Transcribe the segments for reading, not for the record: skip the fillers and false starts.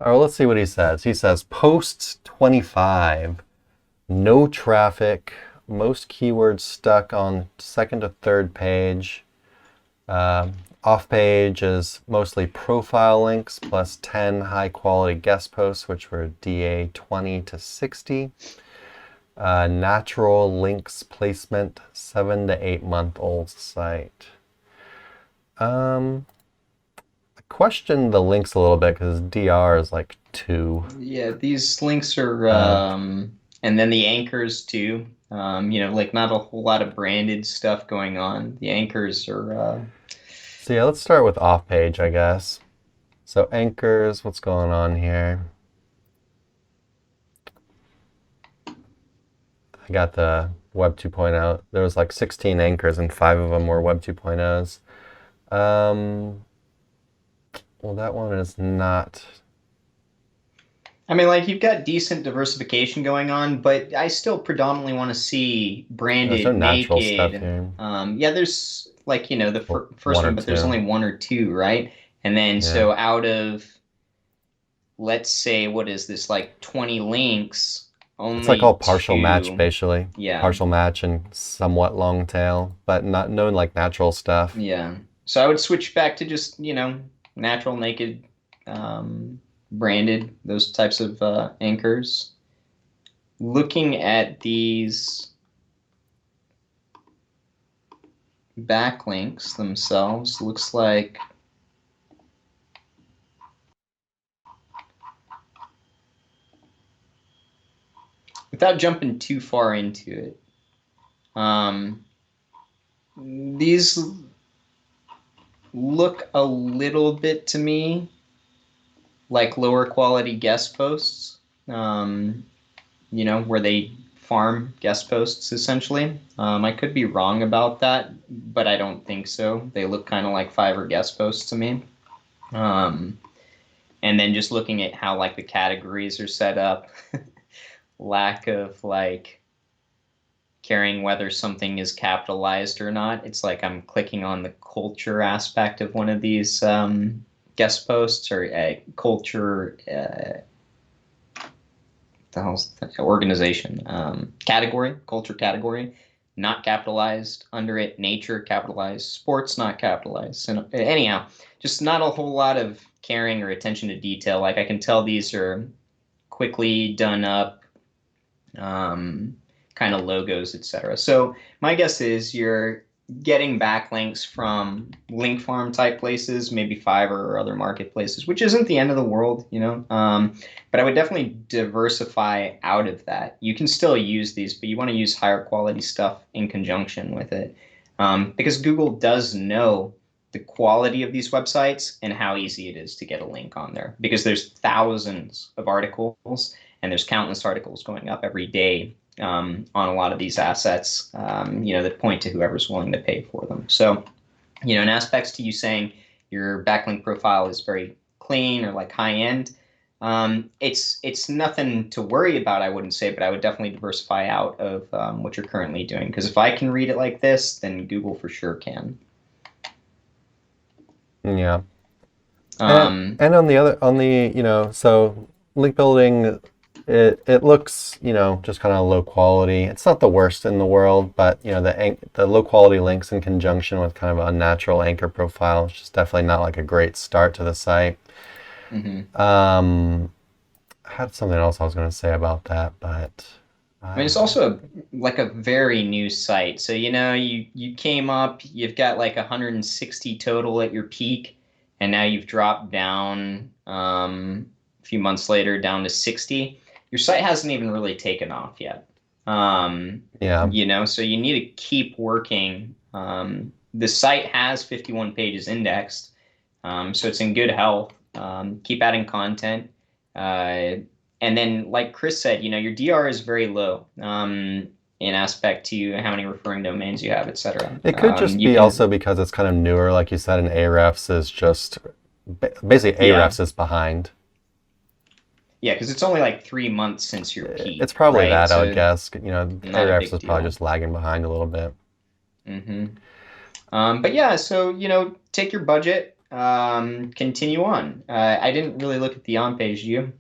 Oh, let's see what he says. He says posts 25, no traffic, most keywords stuck on second to third page. Um, Off page is mostly profile links plus 10 high quality guest posts, which were DA 20 to 60. Natural links placement, 7 to 8 month old site. I question the links a little bit because DR is like 2. Yeah, these links are, Uh, and then the anchors too. Like not a whole lot of branded stuff going on. The anchors are, so yeah, let's start with off page, I guess. So anchors, what's going on here? I got the Web 2.0. There was like 16 anchors and 5 of them were Web 2.0s. Well, that one is not. I mean, like you've got decent diversification going on, but I still predominantly want to see There's no branded, natural stuff naked. here. Yeah, there's like, the Well, first one or one, but there's two. only one or two, right? And then Yeah. so out of, let's say, what is this, like 20 links, It's like all only partial match, two. basically. Yeah. Partial match and somewhat long tail, but not no like natural stuff. Yeah. So I would switch back to just, natural, naked, branded, those types of anchors. Looking at these backlinks themselves, looks like without jumping too far into it, um, these look a little bit to me like lower quality guest posts, where they farm guest posts essentially. I could be wrong about that, but I don't think so. They look kind of like Fiverr guest posts to me. Um, and then just looking at how like the categories are set up, lack of like caring whether something is capitalized or not. It's like I'm clicking on the culture aspect of one of these guest posts or a culture the hell's the organization category, culture category, not capitalized under it. Nature capitalized, sports not capitalized. And anyhow, just not a whole lot of caring or attention to detail. Like I can tell these are quickly done up kind of logos, etc. So my guess is you're getting backlinks from link farm type places, maybe Fiverr or other marketplaces, which isn't the end of the world. But I would definitely diversify out of that. You can still use these, but you want to use higher quality stuff in conjunction with it, because Google does know the quality of these websites and how easy it is to get a link on there because there's thousands of articles and there's countless articles going up every day on a lot of these assets, that point to whoever's willing to pay for them. So, in aspects to you saying your backlink profile is very clean or like high end, it's nothing to worry about, I wouldn't say, but I would definitely diversify out of what you're currently doing. Because if I can read it like this, then Google for sure can. Yeah. And Um, and on the so link building, it looks just kind of low quality. It's not the worst in the world, but the low quality links in conjunction with kind of a natural anchor profile is just definitely not like a great start to the site. mhm. I had something else I was going to say about that, but I mean, it's also like a very new site. So, you came up, you've got like 160 total at your peak, and now you've dropped down a few months later down to 60. Your site hasn't even really taken off yet. yeah, So you need to keep working. The site has 51 pages indexed, so it's in good health. Keep adding content. Uh, and then, like Chris said, your DR is very low in aspect to how many referring domains you have, etc. it could just You be also can, because it's kind of newer, like you said, and Ahrefs is just basically yeah, Ahrefs is behind. yeah, because it's only like 3 months since your It's peak, probably right? that, I would So guess. not a Ahrefs big is probably deal. just lagging behind a little bit. hmm but yeah, so take your budget. continue on. I didn't really look at the on page, do you?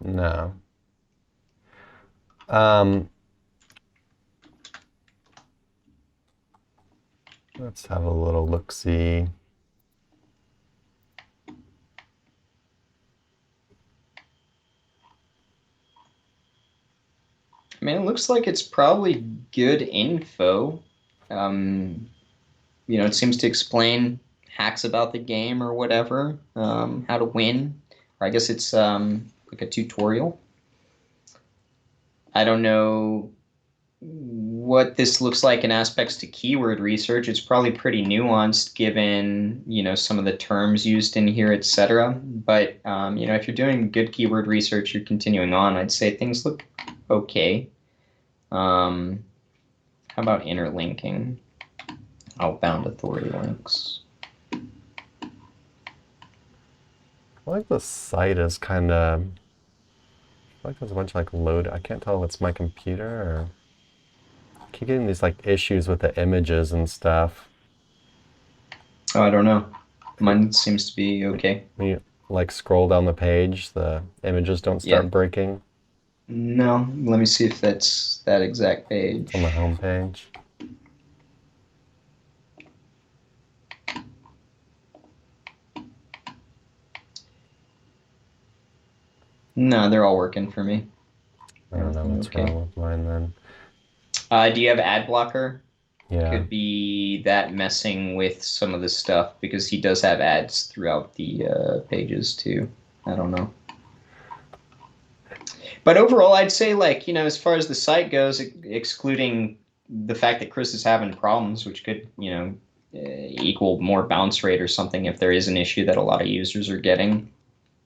No. Let's have a little look-see. I mean, it looks like it's probably good info. It seems to explain hacks about the game or whatever, how to win. Or I guess it's like a tutorial. I don't know what this looks like in aspects to keyword research. It's probably pretty nuanced given, some of the terms used in here, etc. But, if you're doing good keyword research, you're continuing on, I'd say things look okay. How about interlinking? Outbound authority links. I feel like the site is kind of, I feel like there's a bunch of like load. I can't tell if it's my computer or I keep getting these like issues with the images and stuff. Oh, I don't know. Mine seems to be okay. When you like scroll down the page, the images don't Yeah. start breaking. No, let me see if that's that exact page. It's on the home page. No, they're all working for me. I don't know what's wrong with mine then. Do you have ad blocker? Yeah. Could be that messing with some of the stuff because he does have ads throughout the pages too. I don't know. But overall, I'd say as far as the site goes, excluding the fact that Chris is having problems, which could, equal more bounce rate or something if there is an issue that a lot of users are getting.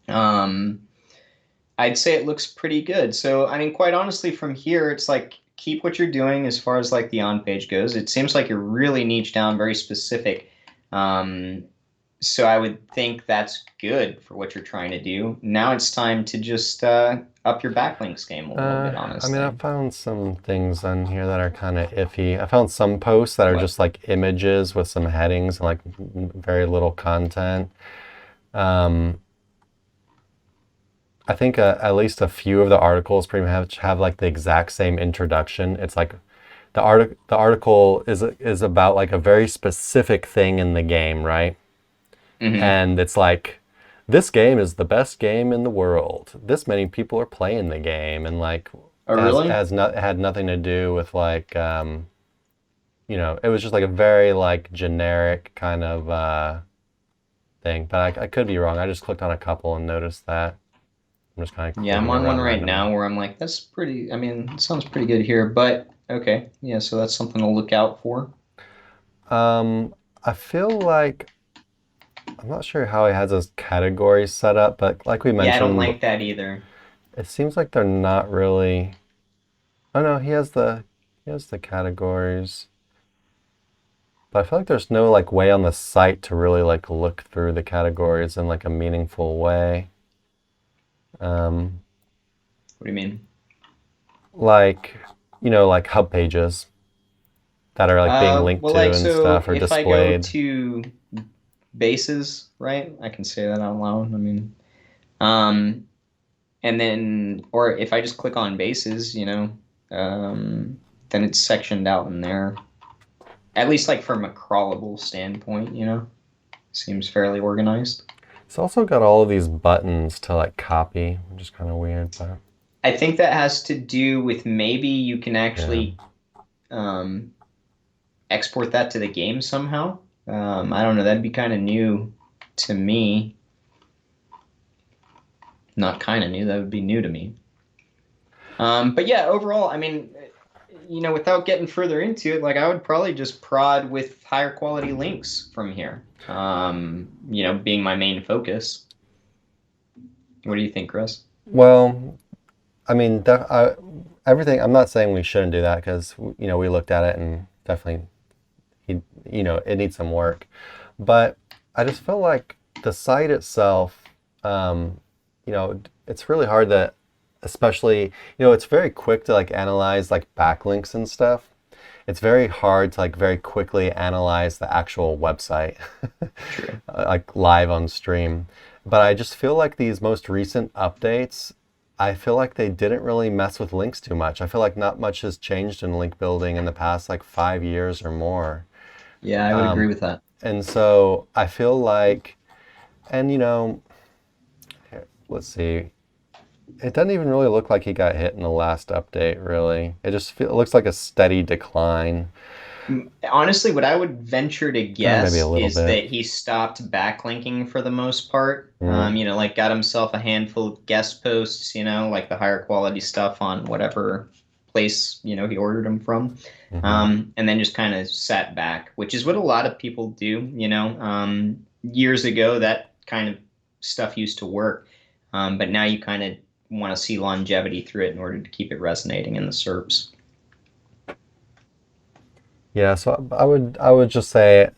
I'd say it looks pretty good. So, I mean, quite honestly, from here, it's like keep what you're doing as far as like the on page goes. It seems like you're really niche down, very specific. So I would think that's good for what you're trying to do. Now it's time to just up your backlinks game a little bit, honestly. I mean, I found some things on here that are kind of iffy. I found some posts that are just like images with some headings and like very little content. I think at least a few of the articles pretty much have like the exact same introduction. It's like the article is about like a very specific thing in the game, right? Mm-hmm. And it's like, this game is the best game in the world. This many people are playing the game, and like, really? it had nothing to do with like, it was just like a very like generic kind of thing. But I could be wrong. I just clicked on a couple and noticed that. I'm just kind of I'm on one right now where I'm like, that's pretty. I mean, it sounds pretty good here, but okay, yeah. So that's something to look out for. I feel like I'm not sure how he has his categories set up, but like we mentioned, I don't like that either. It seems like they're not really. Oh no, he has the categories, but I feel like there's no like way on the site to really like look through the categories in like a meaningful way. What do you mean? Like, like hub pages that are like being linked to and stuff or displayed. If I go to bases, right? I can say that out loud. I mean, and then, or if I just click on bases, then it's sectioned out in there. At least like from a crawlable standpoint, seems fairly organized. It's also got all of these buttons to like copy, which is kind of weird, but I think that has to do with maybe you can actually export that to the game somehow. I don't know. That'd be kind of new to me. Not kind of new. That would be new to me. But yeah, overall, I mean, without getting further into it, like I would probably just prod with higher quality links from here. Being my main focus. What do you think, Chris? Well, I mean, everything. I'm not saying we shouldn't do that because we looked at it and definitely, it needs some work. But I just feel like the site itself, it's really hard to, especially, it's very quick to like analyze like backlinks and stuff. it's very hard to like very quickly analyze the actual website, True. like live on stream. But I just feel like these most recent updates, I feel like they didn't really mess with links too much. I feel like not much has changed in link building in the past like 5 years or more. Yeah, I would agree Um, with that. and so I feel like, and here, let's see. It doesn't even really look like he got hit in the last update, really. It looks like a steady decline. Honestly, what I would venture to Maybe a guess little is bit. that he stopped backlinking for the most part. Mm, Like got himself a handful of guest posts, like the higher quality stuff on whatever place, he ordered them from. hmm And then just kind of sat back, which is what a lot of people do, Years ago, that kind of stuff used to work. But now you kind of want to see longevity through it in order to keep it resonating in the SERPs. Yeah, so I would just say,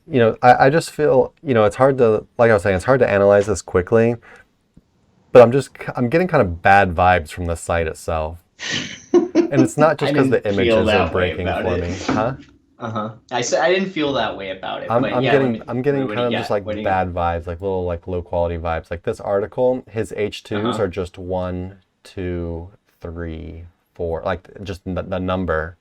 I just feel, it's hard to, like I was saying, it's hard to analyze this quickly, but I'm getting kind of bad vibes from the site itself. And it's not I just because the didn't feel images are that way breaking about for it. me, huh? Uh-huh. I said I didn't feel that way about it, I'm but I'm yeah, getting I'm getting what do kind you of just got? like What do you got? bad vibes, like little like low quality vibes. Like this article, his H2s Uh-huh. are just 1, 2, 3, 4, like just the number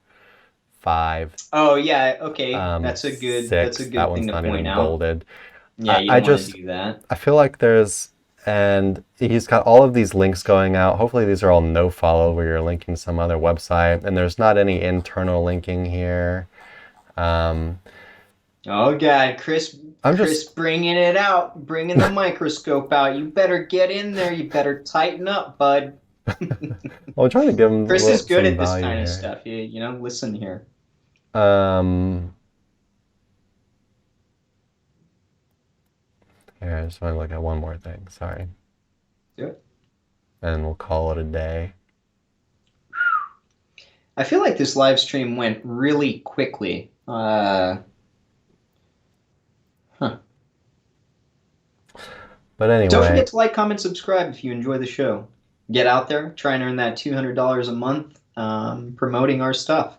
5, Oh yeah, okay. That's a 6. That good thing one's to not point even out. bolded. Yeah, I, you I don't want to just do that. I feel like and he's got all of these links going out. Hopefully these are all no follow where you're linking some other website, and there's not any internal linking here. Um, Oh God, Chris I'm Chris just bringing it out, bringing the microscope out. You better get in there. You better tighten up, bud. I'm trying to give him Chris is good some at this value kind of here. stuff. Listen here. Um, Here, I just want to look at one more thing. Sorry, Do it. and we'll call it a day. I feel like this live stream went really quickly. Huh. But Don't anyway, forget to like, comment, subscribe if you enjoy the show. Get out there, try and earn that $200 a month promoting our stuff.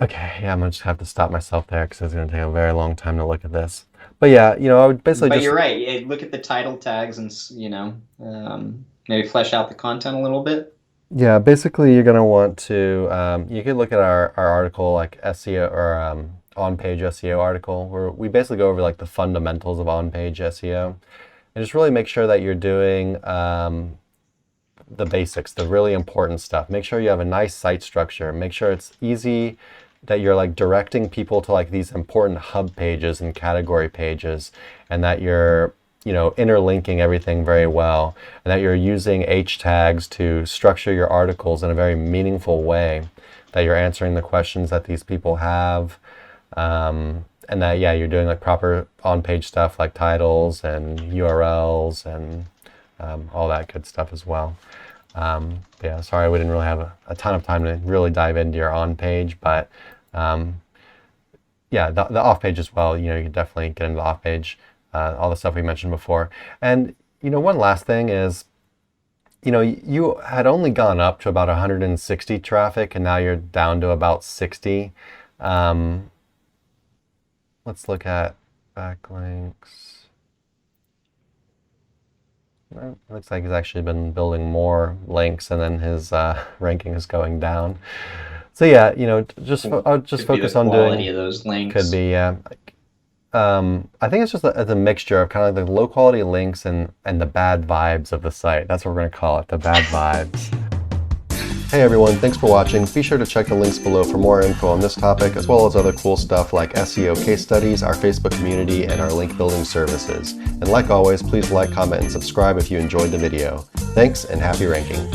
okay, yeah, I'm gonna just have to stop myself there because it's gonna take a very long time to look at this. But yeah, I would basically But just you're right. Look at the title tags and, maybe flesh out the content a little bit. yeah, basically you're gonna want to you could look at our article like SEO or on-page SEO article where we basically go over like the fundamentals of on-page SEO and just really make sure that you're doing the basics, the really important stuff. Make sure you have a nice site structure. Make sure it's easy, that you're like directing people to like these important hub pages and category pages, and that you're, interlinking everything very well, and that you're using H tags to structure your articles in a very meaningful way, that you're answering the questions that these people have, and that, yeah, you're doing like proper on-page stuff like titles and URLs and all that good stuff as well. Yeah, sorry we didn't really have a ton of time to really dive into your on-page, but yeah, the off-page as well. You can definitely get into the off-page, all the stuff we mentioned before. And one last thing is, you had only gone up to about 160 traffic, and now you're down to about 60. Let's look at backlinks. Well, it looks like he's actually been building more links, and then his ranking is going down. So yeah, I'll just Could be the focus on quality doing. of those Could links. be, yeah. I think it's just it's a mixture of kind of like the low quality links and the bad vibes of the site. That's what we're gonna call it, the bad vibes. Hey everyone, thanks for watching. Be sure to check the links below for more info on this topic, as well as other cool stuff like SEO case studies, our Facebook community, and our link building services. And like always, please like, comment, and subscribe if you enjoyed the video. Thanks, and happy ranking.